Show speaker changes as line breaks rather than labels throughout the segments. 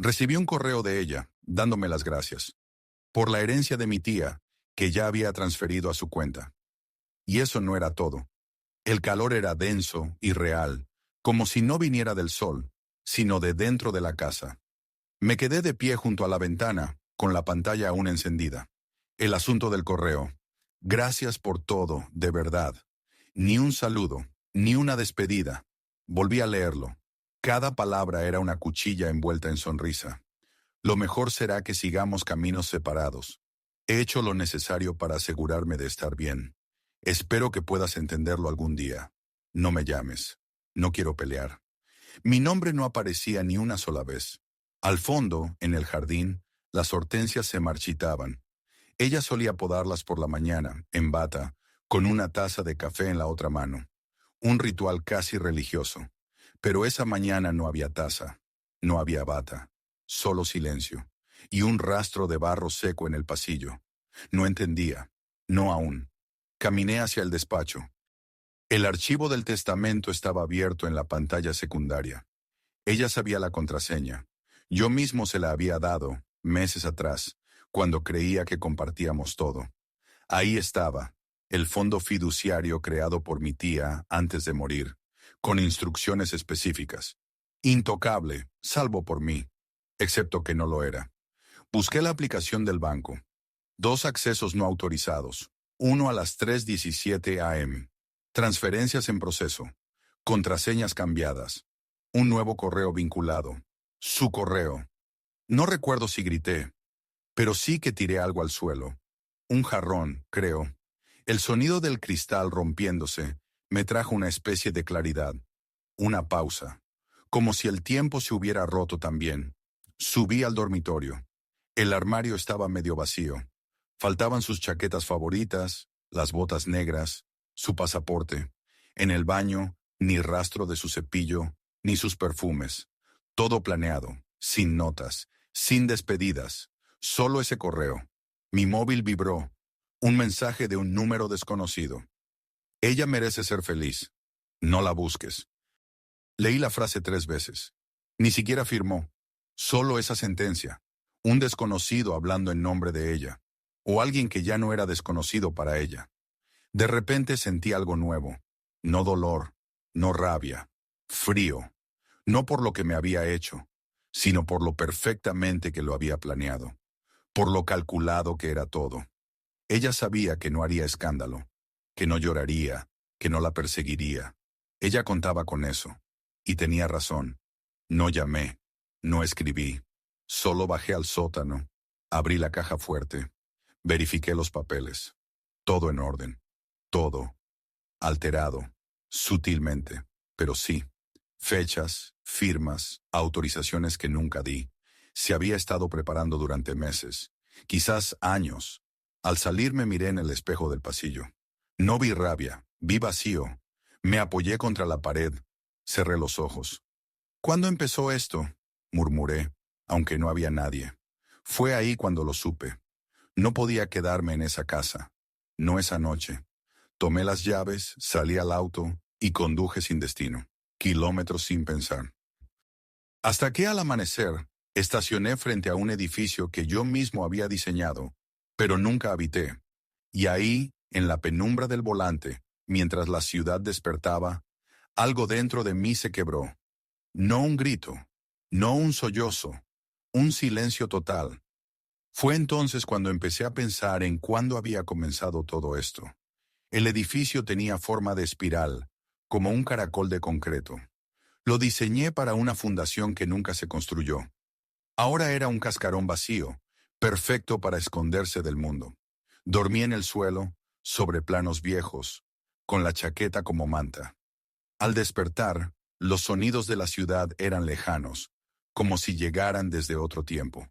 Recibí un correo de ella, dándome las gracias, por la herencia de mi tía, que ya había transferido a su cuenta. Y eso no era todo. El calor era denso y real, como si no viniera del sol, sino de dentro de la casa. Me quedé de pie junto a la ventana, con la pantalla aún encendida. El asunto del correo. Gracias por todo, de verdad. Ni un saludo, ni una despedida. Volví a leerlo. Cada palabra era una cuchilla envuelta en sonrisa. Lo mejor será que sigamos caminos separados. He hecho lo necesario para asegurarme de estar bien. Espero que puedas entenderlo algún día. No me llames. No quiero pelear. Mi nombre no aparecía ni una sola vez. Al fondo, en el jardín, las hortensias se marchitaban. Ella solía podarlas por la mañana, en bata, con una taza de café en la otra mano. Un ritual casi religioso. Pero esa mañana no había taza, no había bata, solo silencio, y un rastro de barro seco en el pasillo. No entendía, no aún. Caminé hacia el despacho. El archivo del testamento estaba abierto en la pantalla secundaria. Ella sabía la contraseña. Yo mismo se la había dado, meses atrás, cuando creía que compartíamos todo. Ahí estaba, el fondo fiduciario creado por mi tía antes de morir, con instrucciones específicas. Intocable, salvo por mí, excepto que no lo era. Busqué la aplicación del banco. 2 accesos no autorizados. Uno a las 3:17 am. Transferencias en proceso. Contraseñas cambiadas. Un nuevo correo vinculado. Su correo. No recuerdo si grité, pero sí que tiré algo al suelo. Un jarrón, creo. El sonido del cristal rompiéndose me trajo una especie de claridad. Una pausa. Como si el tiempo se hubiera roto también. Subí al dormitorio. El armario estaba medio vacío. Faltaban sus chaquetas favoritas, las botas negras, su pasaporte. En el baño, ni rastro de su cepillo, ni sus perfumes. Todo planeado, sin notas, sin despedidas. Solo ese correo. Mi móvil vibró. Un mensaje de un número desconocido. Ella merece ser feliz. No la busques. Leí la frase 3 veces. Ni siquiera firmó. Solo esa sentencia. Un desconocido hablando en nombre de ella. O alguien que ya no era desconocido para ella. De repente sentí algo nuevo. No dolor, no rabia. Frío. No por lo que me había hecho, sino por lo perfectamente que lo había planeado. Por lo calculado que era todo. Ella sabía que no haría escándalo, que no lloraría, que no la perseguiría. Ella contaba con eso. Y tenía razón. No llamé, no escribí. Solo bajé al sótano, abrí la caja fuerte, verifiqué los papeles. Todo en orden. Todo. Alterado. Sutilmente. Pero sí. Fechas, firmas, autorizaciones que nunca di. Se había estado preparando durante meses, quizás años. Al salir me miré en el espejo del pasillo. No vi rabia, vi vacío. Me apoyé contra la pared. Cerré los ojos. ¿Cuándo empezó esto?, murmuré, aunque no había nadie. Fue ahí cuando lo supe. No podía quedarme en esa casa. No esa noche. Tomé las llaves, salí al auto y conduje sin destino. Kilómetros sin pensar. Hasta que al amanecer, estacioné frente a un edificio que yo mismo había diseñado, pero nunca habité. Y ahí, en la penumbra del volante, mientras la ciudad despertaba, algo dentro de mí se quebró. No un grito, no un sollozo, un silencio total. Fue entonces cuando empecé a pensar en cuándo había comenzado todo esto. El edificio tenía forma de espiral, como un caracol de concreto. Lo diseñé para una fundación que nunca se construyó. Ahora era un cascarón vacío, perfecto para esconderse del mundo. Dormí en el suelo, sobre planos viejos, con la chaqueta como manta. Al despertar, los sonidos de la ciudad eran lejanos, como si llegaran desde otro tiempo.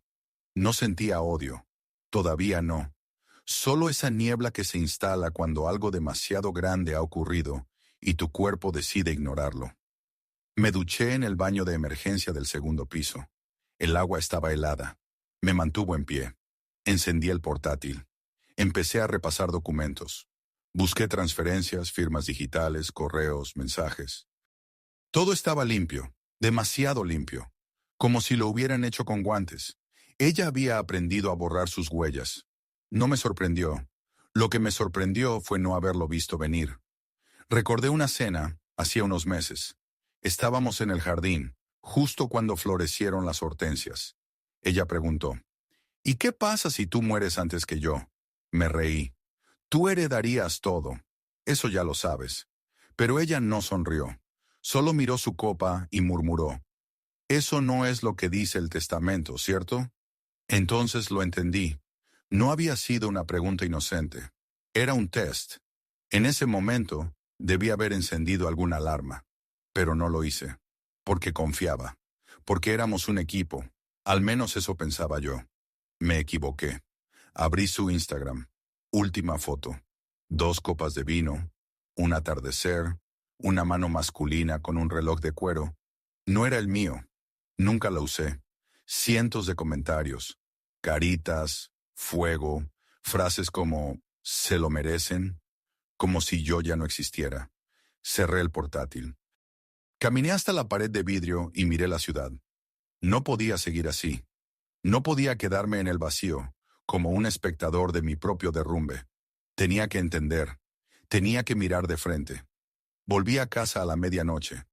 No sentía odio, todavía no. Solo esa niebla que se instala cuando algo demasiado grande ha ocurrido y tu cuerpo decide ignorarlo. Me duché en el baño de emergencia del segundo piso. El agua estaba helada. Me mantuvo en pie. Encendí el portátil. Empecé a repasar documentos. Busqué transferencias, firmas digitales, correos, mensajes. Todo estaba limpio, demasiado limpio, como si lo hubieran hecho con guantes. Ella había aprendido a borrar sus huellas. No me sorprendió. Lo que me sorprendió fue no haberlo visto venir. Recordé una cena, hacía unos meses. Estábamos en el jardín, justo cuando florecieron las hortensias. Ella preguntó, ¿y qué pasa si tú mueres antes que yo? Me reí. Tú heredarías todo. Eso ya lo sabes. Pero ella no sonrió. Solo miró su copa y murmuró. Eso no es lo que dice el testamento, ¿cierto? Entonces lo entendí. No había sido una pregunta inocente. Era un test. En ese momento, debí haber encendido alguna alarma. Pero no lo hice. Porque confiaba. Porque éramos un equipo. Al menos eso pensaba yo. Me equivoqué. Abrí su Instagram. Última foto. 2 copas de vino, un atardecer, una mano masculina con un reloj de cuero. No era el mío. Nunca lo usé. Cientos de comentarios. Caritas, fuego, frases como «se lo merecen», como si yo ya no existiera. Cerré el portátil. Caminé hasta la pared de vidrio y miré la ciudad. No podía seguir así. No podía quedarme en el vacío, como un espectador de mi propio derrumbe. Tenía que entender. Tenía que mirar de frente. Volví a casa a la medianoche.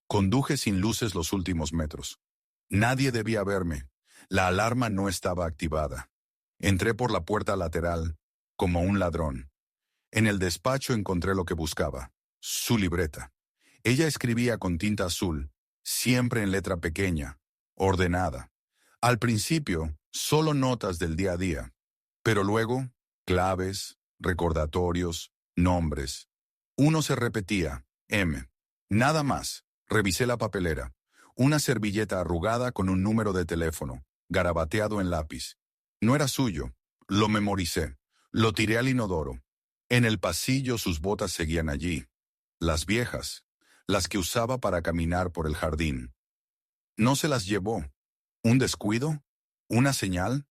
Conduje sin luces los últimos metros. Nadie debía verme. La alarma no estaba activada. Entré por la puerta lateral, como un ladrón. En el despacho encontré lo que buscaba. Su libreta. Ella escribía con tinta azul, siempre en letra pequeña, ordenada. Al principio, solo notas del día a día. Pero luego, claves, recordatorios, nombres. Uno se repetía, M. Nada más. Revisé la papelera. Una servilleta arrugada con un número de teléfono, garabateado en lápiz. No era suyo. Lo memoricé. Lo tiré al inodoro. En el pasillo sus botas seguían allí. Las viejas. Las que usaba para caminar por el jardín. No se las llevó. ¿Un descuido? ¿Una señal?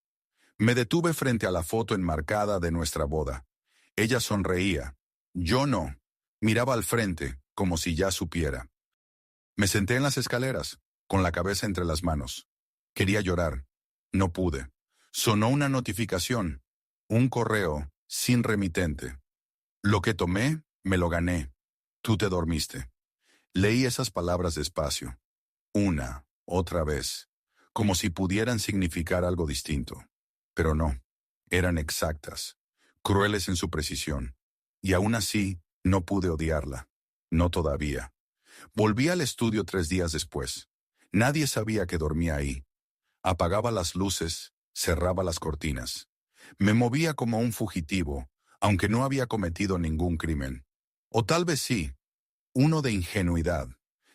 Me detuve frente a la foto enmarcada de nuestra boda. Ella sonreía. Yo no. Miraba al frente, como si ya supiera. Me senté en las escaleras, con la cabeza entre las manos. Quería llorar. No pude. Sonó una notificación. Un correo, sin remitente. Lo que tomé, me lo gané. Tú te dormiste. Leí esas palabras despacio. Una, otra vez. Como si pudieran significar algo distinto. Pero no. Eran exactas. Crueles en su precisión. Y aún así, no pude odiarla. No todavía. Volví al estudio 3 días después. Nadie sabía que dormía ahí. Apagaba las luces, cerraba las cortinas. Me movía como un fugitivo, aunque no había cometido ningún crimen. O tal vez sí, uno de ingenuidad.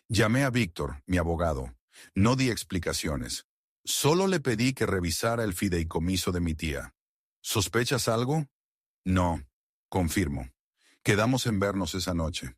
Llamé a Víctor, mi abogado. No di explicaciones. Solo le pedí que revisara el fideicomiso de mi tía. ¿Sospechas algo? No, confirmo. Quedamos en vernos esa noche.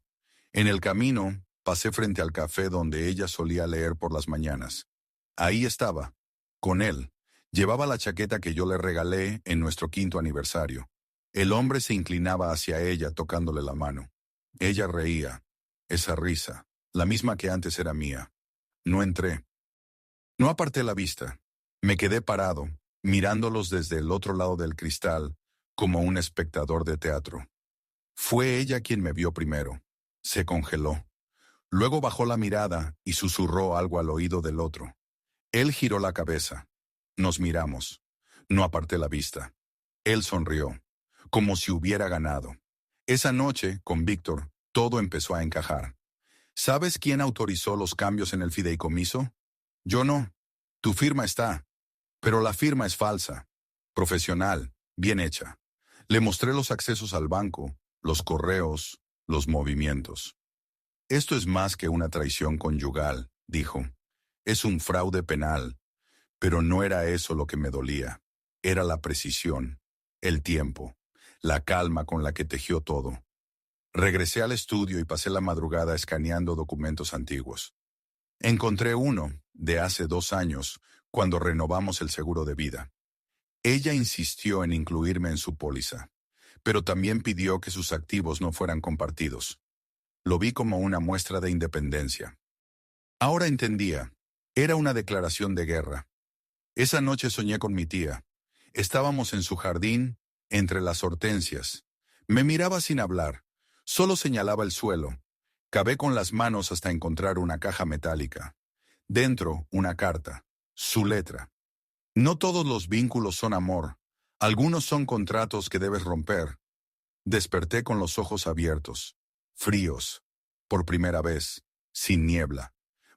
En el camino, pasé frente al café donde ella solía leer por las mañanas. Ahí estaba, con él. Llevaba la chaqueta que yo le regalé en nuestro 5º aniversario. El hombre se inclinaba hacia ella tocándole la mano. Ella reía. Esa risa, la misma que antes era mía. No entré. No aparté la vista. Me quedé parado, mirándolos desde el otro lado del cristal, como un espectador de teatro. Fue ella quien me vio primero. Se congeló. Luego bajó la mirada y susurró algo al oído del otro. Él giró la cabeza. Nos miramos. No aparté la vista. Él sonrió, como si hubiera ganado. Esa noche, con Víctor, todo empezó a encajar. ¿Sabes quién autorizó los cambios en el fideicomiso? Yo no. Tu firma está. Pero la firma es falsa. Profesional, bien hecha. Le mostré los accesos al banco, los correos, los movimientos. Esto es más que una traición conyugal, dijo. Es un fraude penal. Pero no era eso lo que me dolía. Era la precisión, el tiempo, la calma con la que tejió todo. Regresé al estudio y pasé la madrugada escaneando documentos antiguos. Encontré uno, de hace 2 años, cuando renovamos el seguro de vida. Ella insistió en incluirme en su póliza, pero también pidió que sus activos no fueran compartidos. Lo vi como una muestra de independencia. Ahora entendía. Era una declaración de guerra. Esa noche soñé con mi tía. Estábamos en su jardín, entre las hortensias. Me miraba sin hablar, solo señalaba el suelo. Cavé con las manos hasta encontrar una caja metálica. Dentro, una carta. Su letra. No todos los vínculos son amor. Algunos son contratos que debes romper. Desperté con los ojos abiertos, fríos, por primera vez, sin niebla.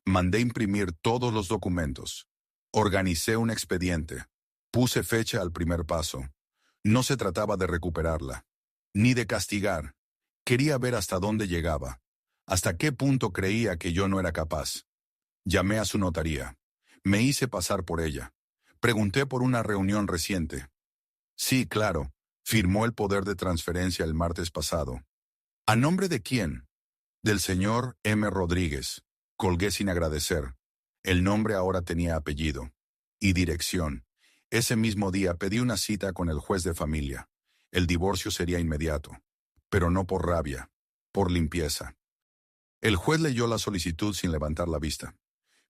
Mandé imprimir todos los documentos. Organicé un expediente. Puse fecha al primer paso. No se trataba de recuperarla, ni de castigar. Quería ver hasta dónde llegaba, hasta qué punto creía que yo no era capaz. Llamé a su notaría. Me hice pasar por ella. Pregunté por una reunión reciente. Sí, claro, firmó el poder de transferencia el martes pasado. ¿A nombre de quién? Del señor M. Rodríguez. Colgué sin agradecer. El nombre ahora tenía apellido. Y dirección. Ese mismo día pedí una cita con el juez de familia. El divorcio sería inmediato. Pero no por rabia, por limpieza. El juez leyó la solicitud sin levantar la vista.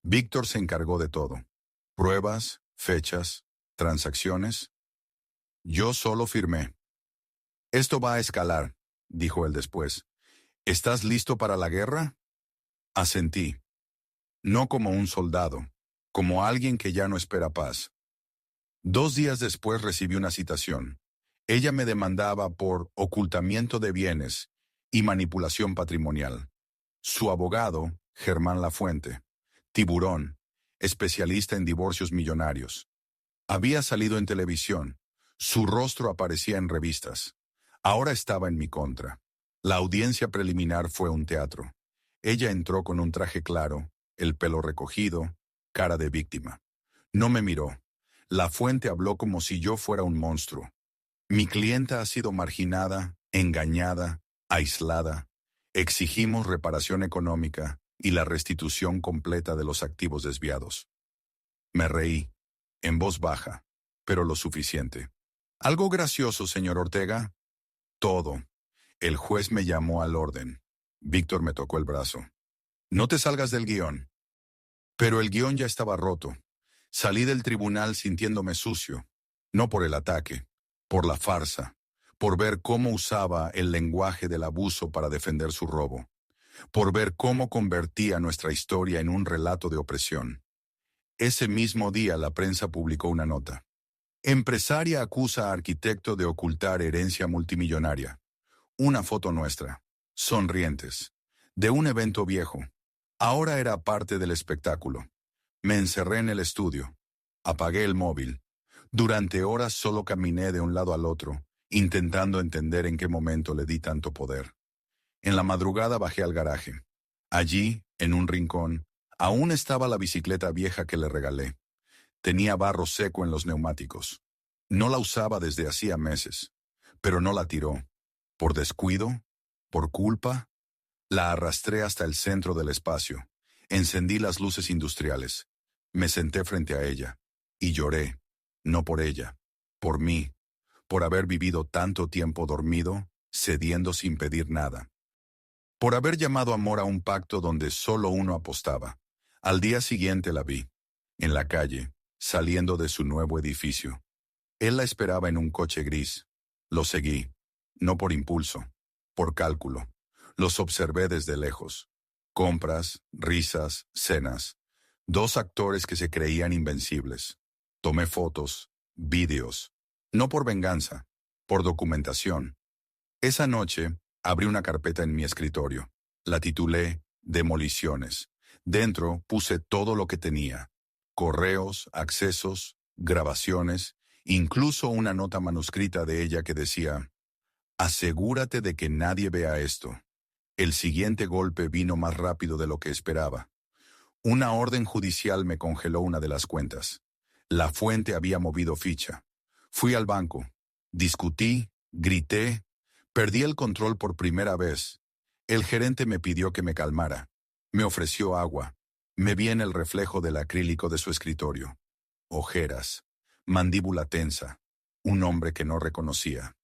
Víctor se encargó de todo. Pruebas, fechas, transacciones. Yo solo firmé. Esto va a escalar, dijo él después. ¿Estás listo para la guerra? Asentí. No como un soldado, como alguien que ya no espera paz. 2 días después recibí una citación. Ella me demandaba por ocultamiento de bienes y manipulación patrimonial. Su abogado, Germán Lafuente, tiburón, especialista en divorcios millonarios. Había salido en televisión. Su rostro aparecía en revistas. Ahora estaba en mi contra. La audiencia preliminar fue un teatro. Ella entró con un traje claro, el pelo recogido, cara de víctima. No me miró. Lafuente habló como si yo fuera un monstruo. Mi clienta ha sido marginada, engañada, aislada. Exigimos reparación económica y la restitución completa de los activos desviados. Me reí, en voz baja, pero lo suficiente. ¿Algo gracioso, señor Ortega? Todo. El juez me llamó al orden. Víctor me tocó el brazo. No te salgas del guión. Pero el guión ya estaba roto. Salí del tribunal sintiéndome sucio. No por el ataque, por la farsa, por ver cómo usaba el lenguaje del abuso para defender su robo, por ver cómo convertía nuestra historia en un relato de opresión. Ese mismo día la prensa publicó una nota. Empresaria acusa a arquitecto de ocultar herencia multimillonaria. Una foto nuestra, sonrientes, de un evento viejo. Ahora era parte del espectáculo. Me encerré en el estudio. Apagué el móvil. Durante horas solo caminé de un lado al otro, intentando entender en qué momento le di tanto poder. En la madrugada bajé al garaje. Allí, en un rincón, aún estaba la bicicleta vieja que le regalé. Tenía barro seco en los neumáticos. No la usaba desde hacía meses, pero no la tiró. Por descuido, por culpa, la arrastré hasta el centro del espacio. Encendí las luces industriales. Me senté frente a ella y lloré, no por ella, por mí, por haber vivido tanto tiempo dormido, cediendo sin pedir nada. Por haber llamado amor a un pacto donde solo uno apostaba. Al día siguiente la vi, en la calle, saliendo de su nuevo edificio. Él la esperaba en un coche gris. Lo seguí, no por impulso, por cálculo. Los observé desde lejos. Compras, risas, cenas. 2 actores que se creían invencibles. Tomé fotos, vídeos. No por venganza, por documentación. Esa noche, abrí una carpeta en mi escritorio. La titulé Demoliciones. Dentro puse todo lo que tenía. Correos, accesos, grabaciones, incluso una nota manuscrita de ella que decía: asegúrate de que nadie vea esto. El siguiente golpe vino más rápido de lo que esperaba. Una orden judicial me congeló una de las cuentas. Lafuente había movido ficha. Fui al banco. Discutí, grité, perdí el control por primera vez. El gerente me pidió que me calmara. Me ofreció agua. Me vi en el reflejo del acrílico de su escritorio. Ojeras, mandíbula tensa, un hombre que no reconocía.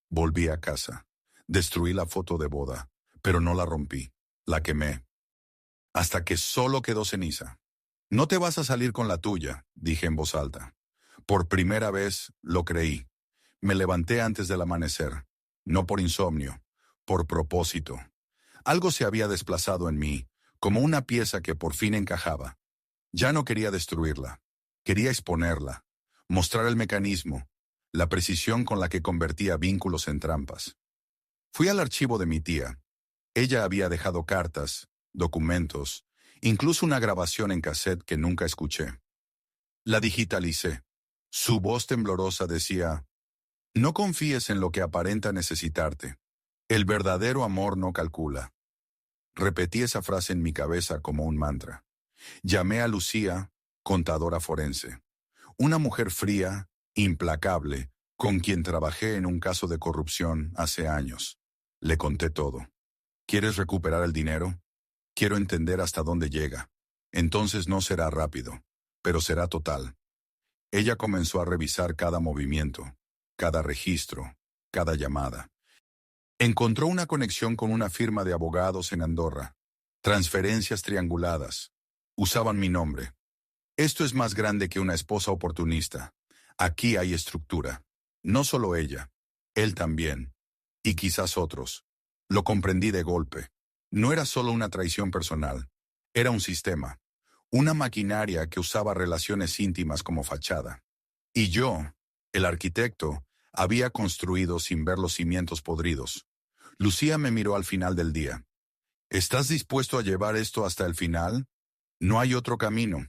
Volví a casa. Destruí la foto de boda, pero no la rompí. La quemé. Hasta que solo quedó ceniza. No te vas a salir con la tuya, dije en voz alta. Por primera vez lo creí. Me levanté antes del amanecer, no por insomnio, por propósito. Algo se había desplazado en mí, como una pieza que por fin encajaba. Ya no quería destruirla, quería exponerla, mostrar el mecanismo, la precisión con la que convertía vínculos en trampas. Fui al archivo de mi tía. Ella había dejado cartas, documentos, incluso una grabación en cassette que nunca escuché. La digitalicé. Su voz temblorosa decía: no confíes en lo que aparenta necesitarte. El verdadero amor no calcula. Repetí esa frase en mi cabeza como un mantra. Llamé a Lucía, contadora forense. Una mujer fría, implacable, con quien trabajé en un caso de corrupción hace años. Le conté todo. ¿Quieres recuperar el dinero? Quiero entender hasta dónde llega. Entonces no será rápido, pero será total. Ella comenzó a revisar cada movimiento, cada registro, cada llamada. Encontró una conexión con una firma de abogados en Andorra. Transferencias trianguladas. Usaban mi nombre. Esto es más grande que una esposa oportunista. Aquí hay estructura. No solo ella, él también. Y quizás otros. Lo comprendí de golpe. No era solo una traición personal. Era un sistema. Una maquinaria que usaba relaciones íntimas como fachada. Y yo, el arquitecto, había construido sin ver los cimientos podridos. Lucía me miró al final del día. ¿Estás dispuesto a llevar esto hasta el final? No hay otro camino.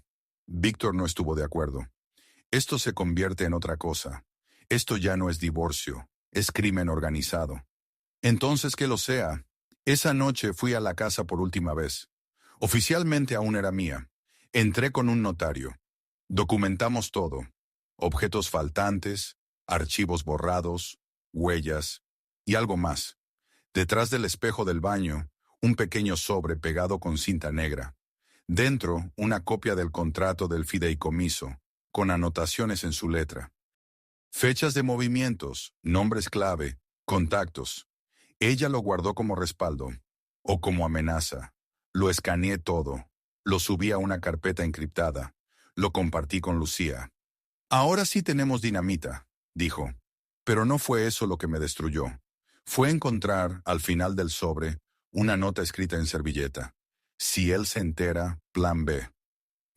Víctor no estuvo de acuerdo. Esto se convierte en otra cosa. Esto ya no es divorcio, es crimen organizado. Entonces que lo sea. Esa noche fui a la casa por última vez. Oficialmente aún era mía. Entré con un notario. Documentamos todo. Objetos faltantes, archivos borrados, huellas y algo más. Detrás del espejo del baño, un pequeño sobre pegado con cinta negra. Dentro, una copia del contrato del fideicomiso, con anotaciones en su letra. Fechas de movimientos, nombres clave, contactos. Ella lo guardó como respaldo, o como amenaza. Lo escaneé todo, lo subí a una carpeta encriptada, lo compartí con Lucía. Ahora sí tenemos dinamita, dijo. Pero no fue eso lo que me destruyó. Fue encontrar, al final del sobre, una nota escrita en servilleta. Si él se entera, plan B.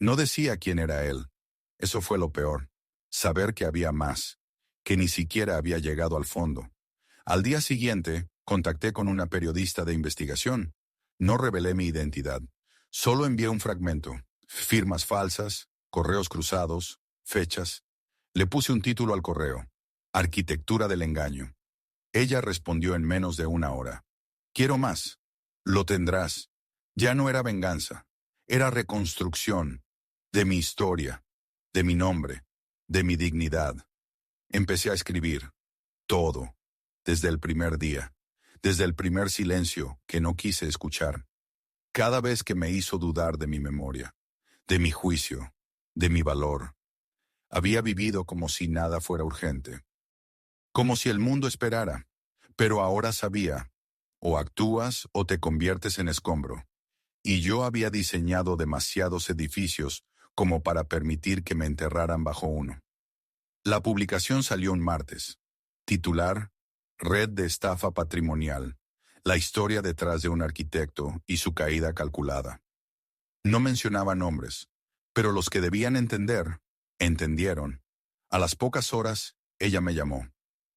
No decía quién era él. Eso fue lo peor. Saber que había más, que ni siquiera había llegado al fondo. Al día siguiente, contacté con una periodista de investigación. No revelé mi identidad. Solo envié un fragmento. Firmas falsas, correos cruzados, fechas. Le puse un título al correo. Arquitectura del engaño. Ella respondió en menos de una hora. Quiero más. Lo tendrás. Ya no era venganza. Era reconstrucción. De mi historia. De mi nombre. De mi dignidad. Empecé a escribir. Todo. Desde el primer día. Desde el primer silencio que no quise escuchar. Cada vez que me hizo dudar de mi memoria. De mi juicio. De mi valor. Había vivido como si nada fuera urgente. Como si el mundo esperara. Pero ahora sabía. O actúas o te conviertes en escombro. Y yo había diseñado demasiados edificios como para permitir que me enterraran bajo uno. La publicación salió un martes. Titular: Red de estafa patrimonial. La historia detrás de un arquitecto y su caída calculada. No mencionaba nombres, pero los que debían entender, entendieron. A las pocas horas, ella me llamó.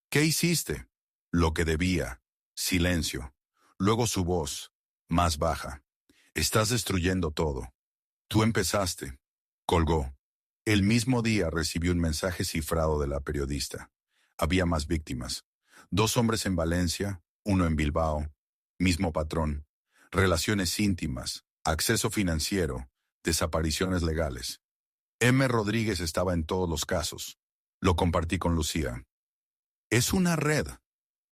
¿Qué hiciste? Lo que debía. Silencio. Luego su voz, más baja. Estás destruyendo todo. Tú empezaste. Colgó. El mismo día recibí un mensaje cifrado de la periodista. Había más víctimas. 2 hombres en Valencia, 1 en Bilbao. Mismo patrón. Relaciones íntimas, acceso financiero, desapariciones legales. M. Rodríguez estaba en todos los casos. Lo compartí con Lucía. Es una red.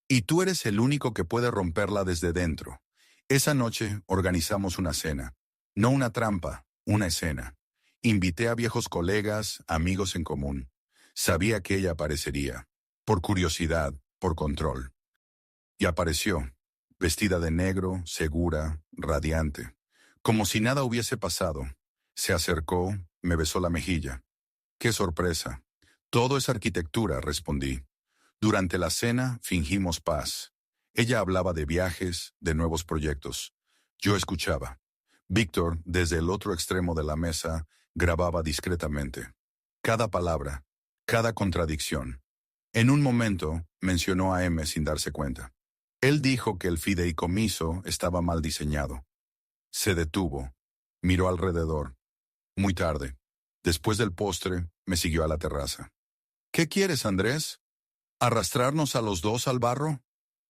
Y tú eres el único que puede romperla desde dentro. Esa noche organizamos una cena. No una trampa, una escena. Invité a viejos colegas, amigos en común. Sabía que ella aparecería. Por curiosidad, por control. Y apareció. Vestida de negro, segura, radiante. Como si nada hubiese pasado. Se acercó, me besó la mejilla. ¡Qué sorpresa! Todo es arquitectura, respondí. Durante la cena fingimos paz. Ella hablaba de viajes, de nuevos proyectos. Yo escuchaba. Víctor, desde el otro extremo de la mesa, grababa discretamente. Cada palabra, cada contradicción. En un momento, mencionó a M sin darse cuenta. Él dijo que el fideicomiso estaba mal diseñado. Se detuvo. Miró alrededor. Muy tarde. Después del postre, me siguió a la terraza. ¿Qué quieres, Andrés? ¿Arrastrarnos a los dos al barro?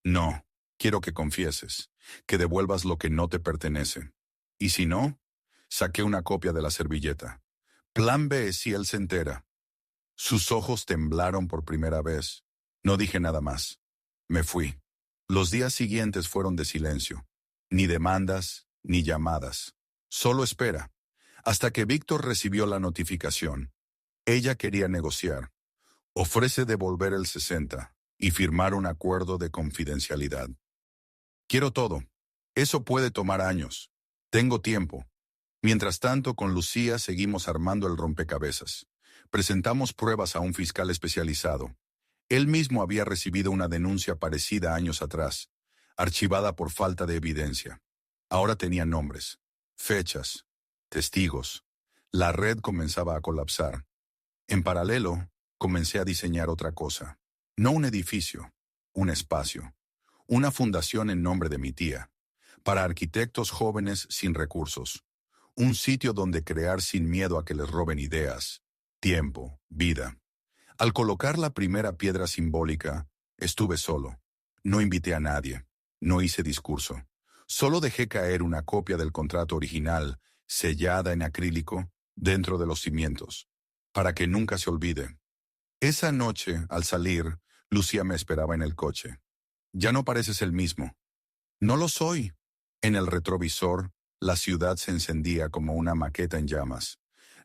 No. Quiero que confieses, que devuelvas lo que no te pertenece. Y si no, saqué una copia de la servilleta. Plan B si él se entera. Sus ojos temblaron por primera vez. No dije nada más. Me fui. Los días siguientes fueron de silencio. Ni demandas, ni llamadas. Solo espera. Hasta que Víctor recibió la notificación. Ella quería negociar. Ofrece devolver el 60 y firmar un acuerdo de confidencialidad. Quiero todo. Eso puede tomar años. Tengo tiempo. Mientras tanto, con Lucía seguimos armando el rompecabezas. Presentamos pruebas a un fiscal especializado. Él mismo había recibido una denuncia parecida años atrás, archivada por falta de evidencia. Ahora tenía nombres, fechas, testigos. La red comenzaba a colapsar. En paralelo, comencé a diseñar otra cosa. No un edificio, un espacio. Una fundación en nombre de mi tía. Para arquitectos jóvenes sin recursos. Un sitio donde crear sin miedo a que les roben ideas, tiempo, vida. Al colocar la primera piedra simbólica, estuve solo. No invité a nadie. No hice discurso. Solo dejé caer una copia del contrato original, sellada en acrílico, dentro de los cimientos, para que nunca se olvide. Esa noche, al salir, Lucía me esperaba en el coche. Ya no pareces el mismo. No lo soy. En el retrovisor, la ciudad se encendía como una maqueta en llamas.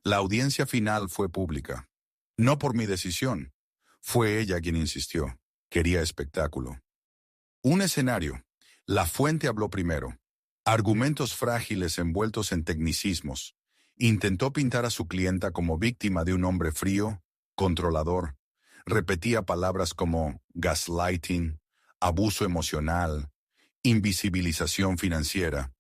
La audiencia final fue pública. No por mi decisión. Fue ella quien insistió. Quería espectáculo. Un escenario. La fuente habló primero. Argumentos frágiles envueltos en tecnicismos. Intentó pintar a su clienta como víctima de un hombre frío, controlador. Repetía palabras como gaslighting, abuso emocional, invisibilización financiera.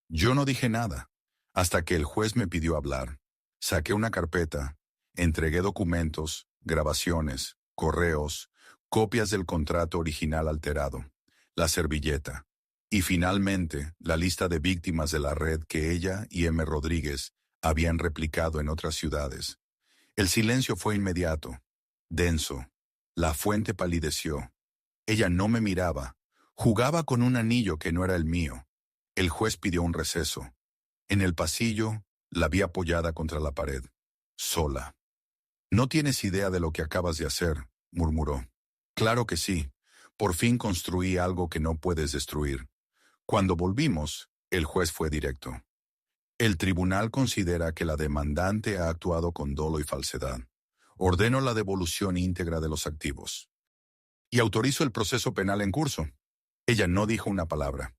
Yo no dije nada, hasta que el juez me pidió hablar. Saqué una carpeta, entregué documentos, grabaciones, correos, copias del contrato original alterado, la servilleta, y finalmente la lista de víctimas de la red que ella y M. Rodríguez habían replicado en otras ciudades. El silencio fue inmediato, denso. La fuente palideció. Ella no me miraba. Jugaba con un anillo que no era el mío. El juez pidió un receso. En el pasillo, la vi apoyada contra la pared, sola. «No tienes idea de lo que acabas de hacer», murmuró. «Claro que sí. Por fin construí algo que no puedes destruir». Cuando volvimos, el juez fue directo. «El tribunal considera que la demandante ha actuado con dolo y falsedad. Ordeno la devolución íntegra de los activos. Y autorizo el proceso penal en curso». Ella no dijo una palabra.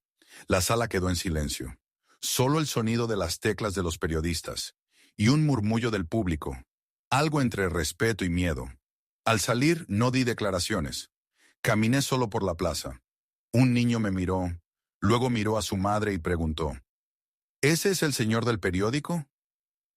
La sala quedó en silencio. Solo el sonido de las teclas de los periodistas y un murmullo del público. Algo entre respeto y miedo. Al salir no di declaraciones. Caminé solo por la plaza. Un niño me miró, luego miró a su madre y preguntó: «¿Ese es el señor del periódico?».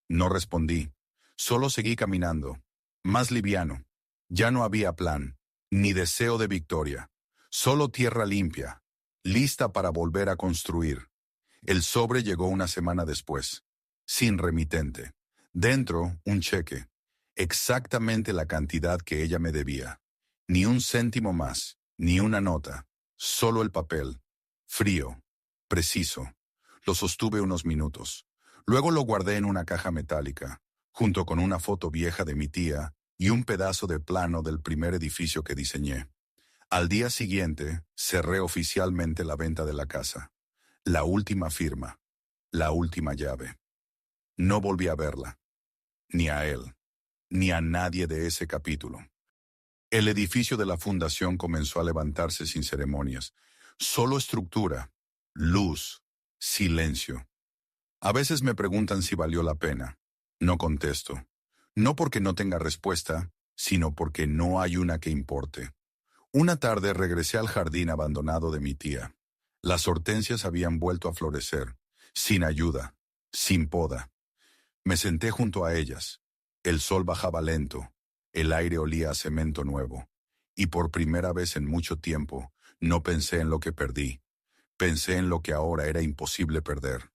No respondí. Solo seguí caminando. Más liviano. Ya no había plan, ni deseo de victoria. Solo tierra limpia, lista para volver a construir. El sobre llegó una semana después, sin remitente. Dentro, un cheque. Exactamente la cantidad que ella me debía. Ni un céntimo más, ni una nota. Solo el papel. Frío. Preciso. Lo sostuve unos minutos. Luego lo guardé en una caja metálica, junto con una foto vieja de mi tía y un pedazo de plano del primer edificio que diseñé. Al día siguiente, cerré oficialmente la venta de la casa. La última firma. La última llave. No volví a verla. Ni a él. Ni a nadie de ese capítulo. El edificio de la fundación comenzó a levantarse sin ceremonias. Solo estructura, luz, silencio. A veces me preguntan si valió la pena. No contesto. No porque no tenga respuesta, sino porque no hay una que importe. Una tarde regresé al jardín abandonado de mi tía. Las hortensias habían vuelto a florecer, sin ayuda, sin poda. Me senté junto a ellas. El sol bajaba lento, el aire olía a cemento nuevo, y por primera vez en mucho tiempo no pensé en lo que perdí, pensé en lo que ahora era imposible perder.